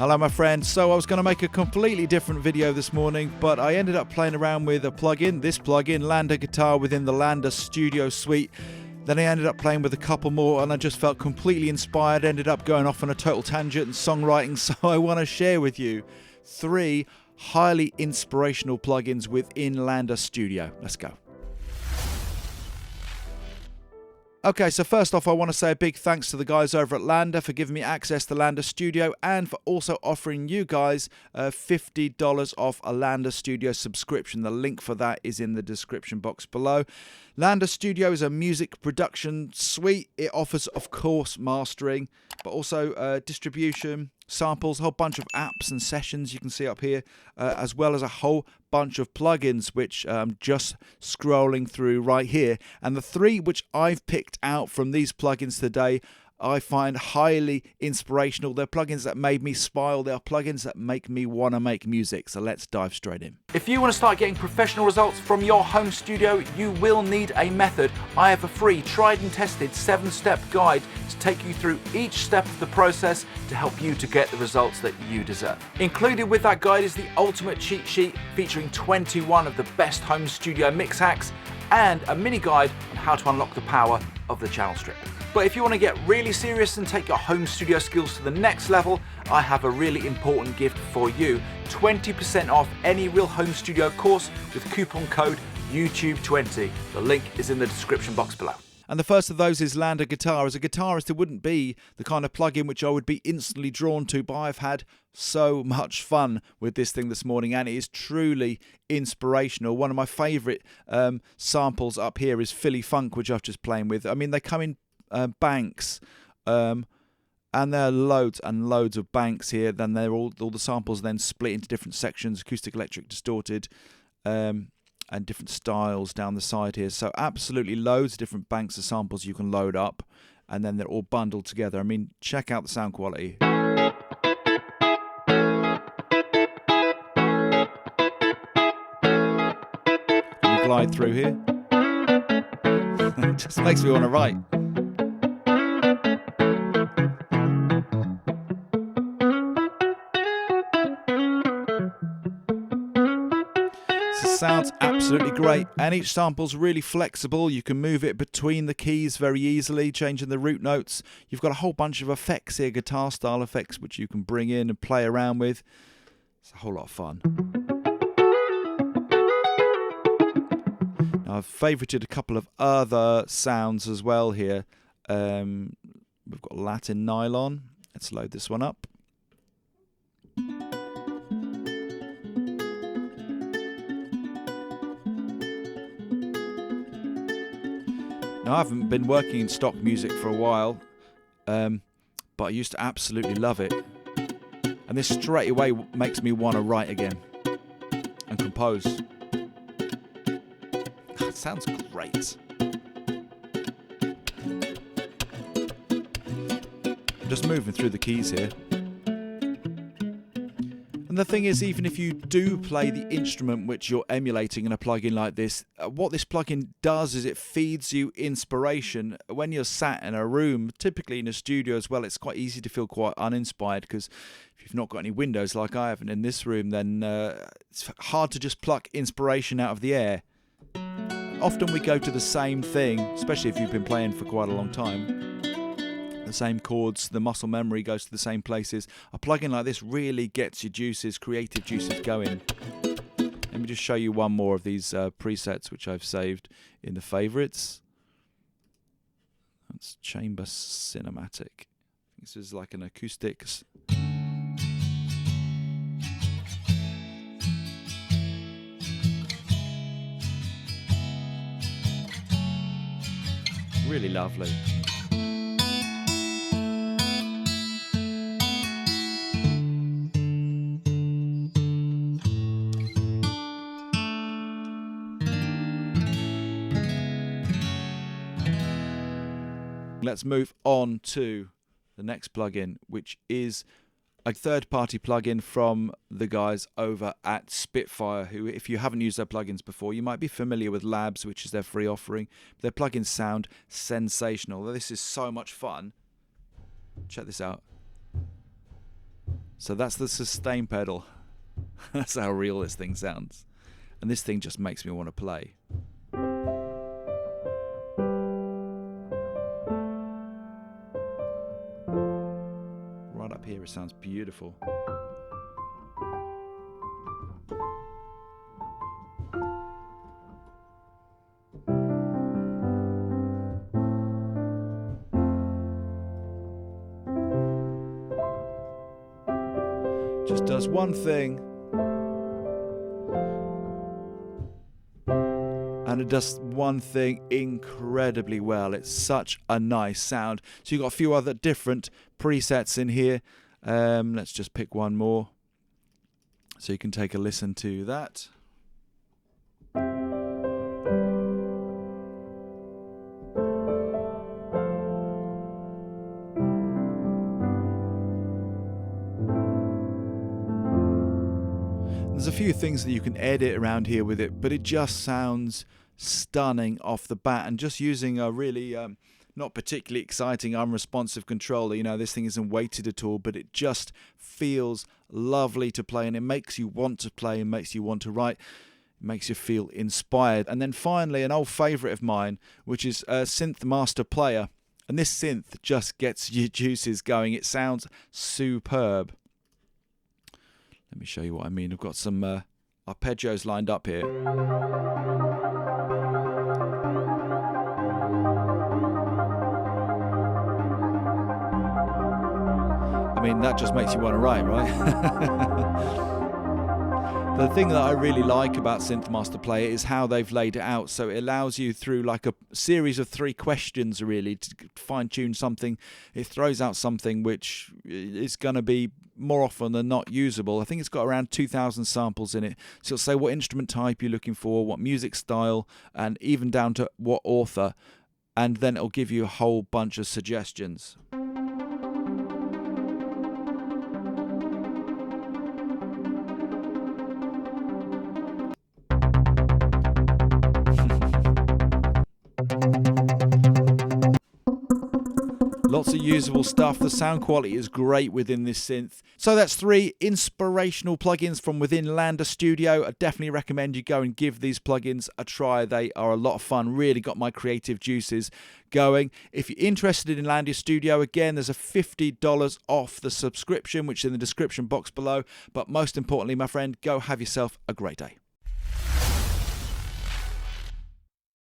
Hello my friends, so I was going to make a completely different video this morning, but I ended up playing around with a plugin, this plugin, Landr guitar within the Landr Studio Suite. Then I ended up playing with a couple more and I just felt completely inspired, ended up going off on a total tangent and songwriting, so I want to share with you 3 highly inspirational plugins within Landr Studio. Let's go. Okay, so first off, I want to say a big thanks to the guys over at Landr for giving me access to Landr Studio and for also offering you guys $50 off a Landr Studio subscription. The link for that is in the description box below. Landr Studio is a music production suite. It offers, of course, mastering, but also distribution, samples, a whole bunch of apps and sessions you can see up here, as well as a whole bunch of plugins which I'm just scrolling through right here. And the 3 which I've picked out from these plugins today I find highly inspirational. They're plugins that made me smile. They are plugins that make me want to make music. So let's dive straight in. If you want to start getting professional results from your home studio, you will need a method. I have a free, tried and tested 7-step guide to take you through each step of the process to help you to get the results that you deserve. Included with that guide is the ultimate cheat sheet featuring 21 of the best home studio mix hacks and a mini guide on how to unlock the power of the channel strip. But if you want to get really serious and take your home studio skills to the next level, I have a really important gift for you. 20% off any Real Home Studio course with coupon code YouTube20. The link is in the description box below. And the first of those is Landr Guitar. As a guitarist, it wouldn't be the kind of plugin which I would be instantly drawn to, but I've had so much fun with this thing this morning and it is truly inspirational. One of my favourite samples up here is Philly Funk, which I've just playing with. I mean, they come in banks, and there are loads and loads of banks here. Then they're all the samples then split into different sections, acoustic, electric, distorted, and different styles down the side here. So absolutely loads of different banks of samples you can load up, and then they're all bundled together. I mean, check out the sound quality. Let me glide through here. It just makes me want to write. Sounds absolutely great, and each sample's really flexible. You can move it between the keys very easily, changing the root notes. You've got a whole bunch of effects here, guitar style effects, which you can bring in and play around with. It's a whole lot of fun. Now, I've favorited a couple of other sounds as well here. We've got Latin nylon. Let's load this one up. Now, I haven't been working in stock music for a while, but I used to absolutely love it. And this straight away makes me want to write again and compose. That sounds great. Just moving through the keys here. And the thing is, even if you do play the instrument which you're emulating in a plugin like this, what this plugin does is it feeds you inspiration. When you're sat in a room, typically in a studio as well, it's quite easy to feel quite uninspired because if you've not got any windows like I have and in this room, then it's hard to just pluck inspiration out of the air. Often we go to the same thing, especially if you've been playing for quite a long time. The same chords, the muscle memory goes to the same places. A plugin like this really gets your juices, creative juices going. Let me just show you one more of these presets which I've saved in the favorites. That's Chamber Cinematic. This is like an acoustics. Really lovely. Let's move on to the next plugin, which is a third-party plugin from the guys over at Spitfire, who, if you haven't used their plugins before, you might be familiar with Labs, which is their free offering. Their plugins sound sensational. This is so much fun. Check this out. So that's the sustain pedal. That's how real this thing sounds. And this thing just makes me want to play. Right up here it sounds beautiful. Just does one thing, and it does one thing incredibly well. It's such a nice sound. So you've got a few other different presets in here. Let's just pick one more so you can take a listen to that. There's a few things that you can edit around here with it, but it just sounds stunning off the bat. And just using a really not particularly exciting unresponsive controller, you know, this thing isn't weighted at all, but it just feels lovely to play, and it makes you want to play and makes you want to write. It makes you feel inspired. And then finally, an old favourite of mine, which is a Synthmaster player. And this synth just gets your juices going. It sounds superb. Let me show you what I mean. I've got some arpeggios lined up here. I mean, that just makes you want to write, right? The thing that I really like about Synthmaster Player is how they've laid it out. So it allows you through like a series of 3 questions really to fine-tune something. It throws out something which is going to be more often than not usable. I think it's got around 2,000 samples in it. So it'll say what instrument type you're looking for, what music style, and even down to what author. And then it'll give you a whole bunch of suggestions. Lots of usable stuff. The sound quality is great within this synth. So that's 3 inspirational plugins from within Landr Studio. I definitely recommend you go and give these plugins a try. They are a lot of fun. Really got my creative juices going. If you're interested in Landr Studio, again, there's a $50 off the subscription, which is in the description box below. But most importantly, my friend, go have yourself a great day.